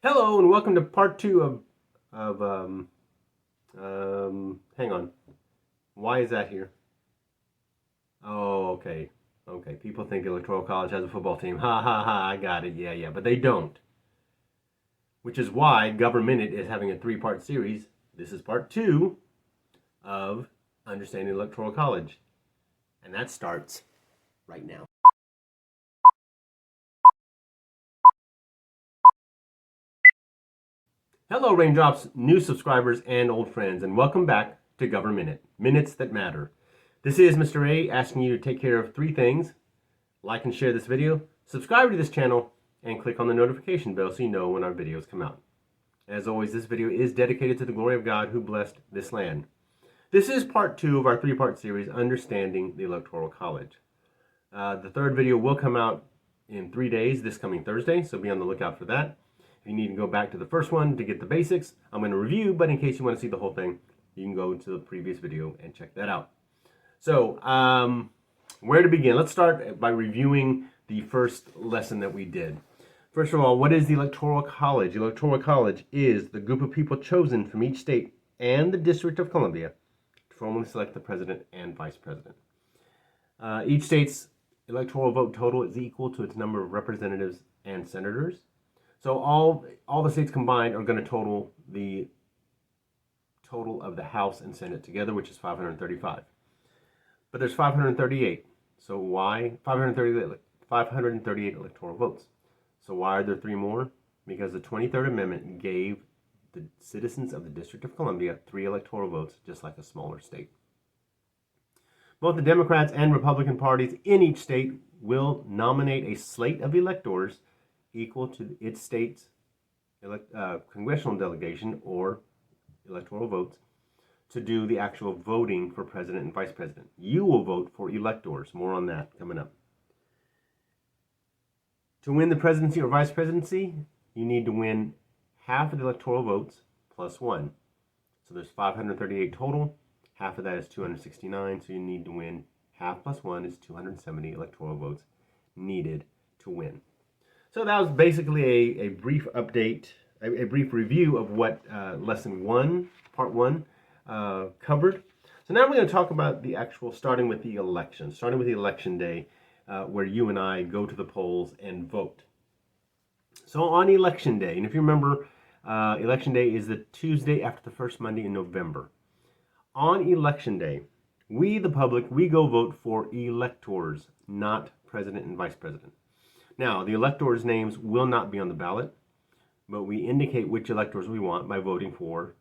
Hello and welcome to part two of hang on. Why is that here? Oh, okay. Okay. People think Electoral College has a football team. Ha ha ha, I got it. Yeah, yeah, but they don't. Which is why Government is having a three-part series. This is part two of Understanding Electoral College. And that starts right now. Hello, Raindrops, new subscribers, and old friends, and welcome back to Government Minutes That Matter. This is Mr. A asking you to take care of three things: like and share this video, subscribe to this channel, and click on the notification bell so you know when our videos come out. As always, this video is dedicated to the glory of God who blessed this land. This is part two of our three-part series, Understanding the Electoral College. The third video will come out in 3 days, this coming Thursday, so be on the lookout for that. If you need to go back to the first one to get the basics, I'm going to review, but in case you want to see the whole thing, you can go to the previous video and check that out. So, where to begin? Let's start by reviewing the first lesson that we did. First of all, what is the Electoral College? The Electoral College is the group of people chosen from each state and the District of Columbia to formally select the president and vice president. Each state's electoral vote total is equal to its number of representatives and senators. So all the states combined are going to total the total of the House and Senate together, which is 535. But there's 538. So why 538 electoral votes? So why are there three more? Because the 23rd Amendment gave the citizens of the District of Columbia 3 electoral votes, just like a smaller state. Both the Democrats and Republican parties in each state will nominate a slate of electors equal to its state's congressional delegation or electoral votes to do the actual voting for president and vice president. You will vote for electors. More on that coming up. To win the presidency or vice presidency, you need to win half of the electoral votes plus one. So there's 538 total. Half of that is 269, so you need to win half plus one is 270 electoral votes needed to win. So that was basically a brief update, a brief review of what lesson one, part one, covered. So now we're going to talk about the actual, starting with the election day, where you and I go to the polls and vote. So on election day, and if you remember, election day is the Tuesday after the first Monday in November. On election day, we, the public, we go vote for electors, not president and vice president. Now, the electors' names will not be on the ballot, but we indicate which electors we want by voting for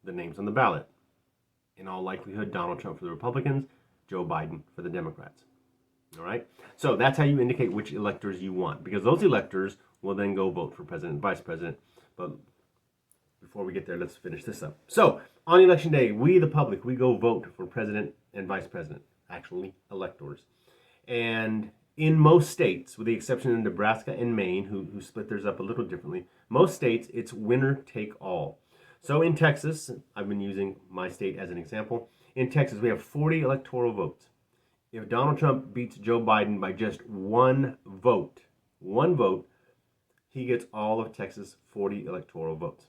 the names on the ballot. In all likelihood, Donald Trump for the Republicans, Joe Biden for the Democrats. All right? So that's how you indicate which electors you want, because those electors will then go vote for president and vice president. But before we get there, let's finish this up. So, on election day, we, the public, we go vote for president and vice president, actually electors. And in most states, with the exception of Nebraska and Maine, who split theirs up a little differently, most states, it's winner take all. So in Texas, I've been using my state as an example. In Texas, we have 40 electoral votes. If Donald Trump beats Joe Biden by just one vote, he gets all of Texas' 40 electoral votes.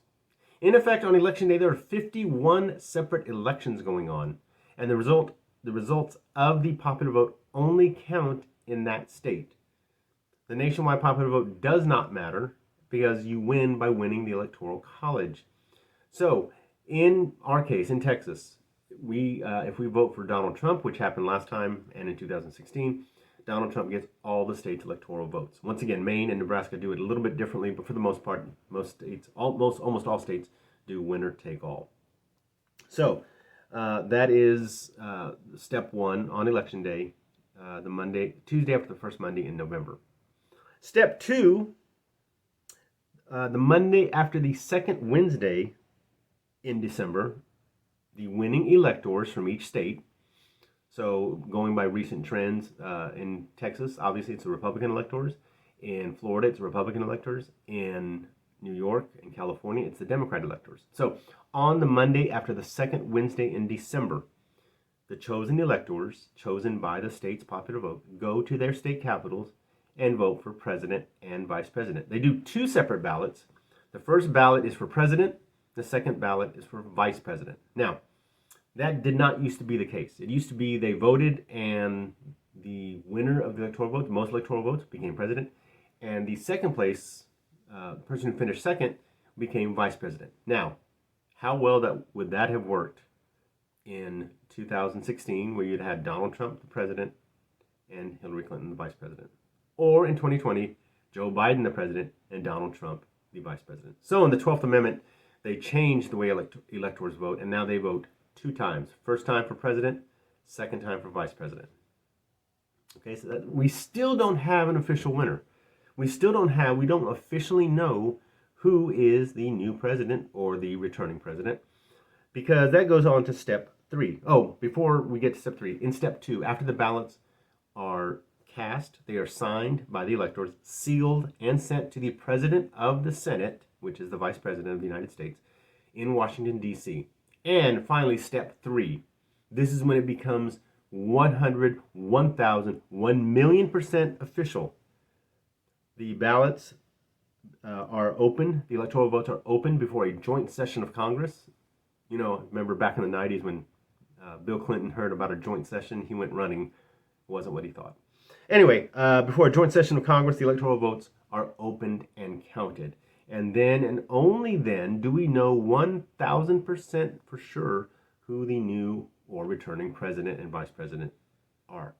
In effect, on election day, there are 51 separate elections going on, and the results of the popular vote only count in that state. The nationwide popular vote does not matter because you win by winning the Electoral College. So, in our case, in Texas, if we vote for Donald Trump, which happened last time and in 2016, Donald Trump gets all the state's electoral votes. Once again, Maine and Nebraska do it a little bit differently, but for the most part, almost all states do winner take all. So that is step one on election day, Tuesday after the first Monday in November. Step two, the Monday after the second Wednesday in December, the winning electors from each state. So going by recent trends, in Texas, obviously it's the Republican electors. In Florida, it's Republican electors. In New York and California, it's the Democrat electors. So on the Monday after the second Wednesday in December, the chosen electors, chosen by the state's popular vote, go to their state capitals and vote for president and vice president. They do two separate ballots. The first ballot is for president. The second ballot is for vice president. Now, that did not used to be the case. It used to be they voted and the winner of the electoral vote, the most electoral votes, became president. And the second place, the person who finished second, became vice president. Now, how well would that have worked in 2016, where you'd had Donald Trump, the president, and Hillary Clinton, the vice president? Or in 2020, Joe Biden, the president, and Donald Trump, the vice president. So in the 12th Amendment, they changed the way electors vote, and now they vote 2 times. First time for president, second time for vice president. Okay, so we still don't have an official winner. We don't officially know who is the new president or the returning president, because that goes on to step 3. Oh, before we get to step 3, in step 2, after the ballots are cast, they are signed by the electors, sealed, and sent to the president of the Senate, which is the vice president of the United States, in Washington, D.C. And finally, step 3. This is when it becomes 100, 1,000, 1,000,000% official. The ballots are open, the electoral votes are open before a joint session of Congress. You know, remember back in the 90s when Bill Clinton heard about a joint session, he went running. It wasn't what he thought. Anyway, before a joint session of Congress, the electoral votes are opened and counted. And then, and only then, do we know 1,000% for sure who the new or returning president and vice president are.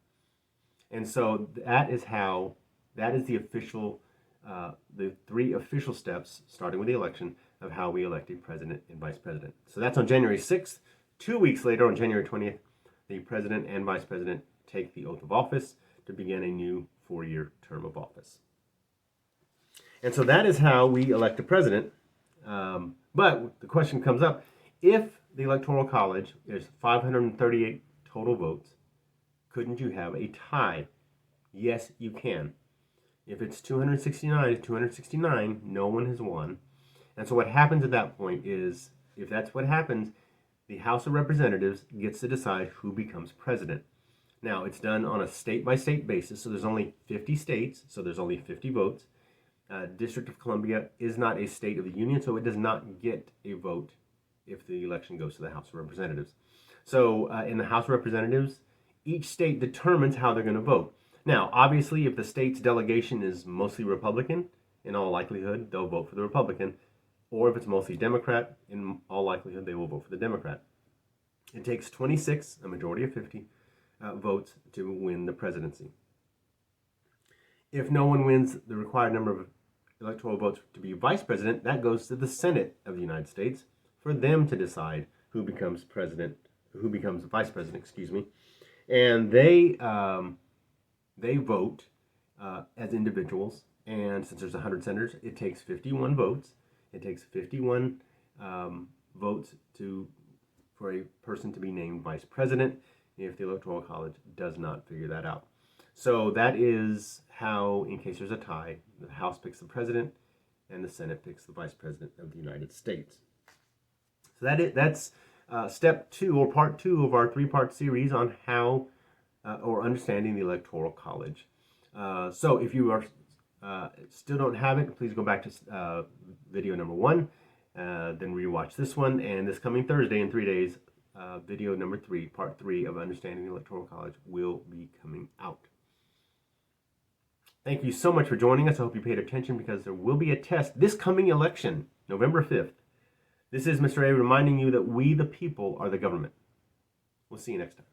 And so that is the official, the 3 official steps, starting with the election, of how we elect a president and vice president. So that's on January 6th. 2 weeks later, on January 20th, the president and vice president take the oath of office to begin a new 4-year term of office. And so that is how we elect a president. But the question comes up, if the Electoral College is 538 total votes, couldn't you have a tie? Yes, you can. If it's 269 to 269, no one has won. And so what happens at that point is, if that's what happens, the House of Representatives gets to decide who becomes president. Now, it's done on a state-by-state basis, so there's only 50 states, so there's only 50 votes. District of Columbia is not a state of the Union, so it does not get a vote if the election goes to the House of Representatives. So in the House of Representatives, each state determines how they're going to vote. Now, obviously, if the state's delegation is mostly Republican, in all likelihood, they'll vote for the Republican. Or if it's mostly Democrat, in all likelihood, they will vote for the Democrat. It takes 26, a majority of 50, votes to win the presidency. If no one wins the required number of electoral votes to be vice president, that goes to the Senate of the United States for them to decide who becomes vice president, and they vote as individuals. And since there's 100 senators, it takes 51 votes. It takes 51 votes for a person to be named vice president if the Electoral College does not figure that out. So that is how, in case there's a tie, the House picks the president and the Senate picks the vice president of the United States. So that's step 2, or part 2 of our 3-part series on how or understanding the Electoral College. So if you are still don't have it, please go back to video number 1, then rewatch this one, and this coming Thursday in 3 days, video number 3, part 3 of Understanding the Electoral College will be coming out. Thank you so much for joining us. I hope you paid attention, because there will be a test this coming election, November 5th. This is Mr. A reminding you that we, the people, are the government. We'll see you next time.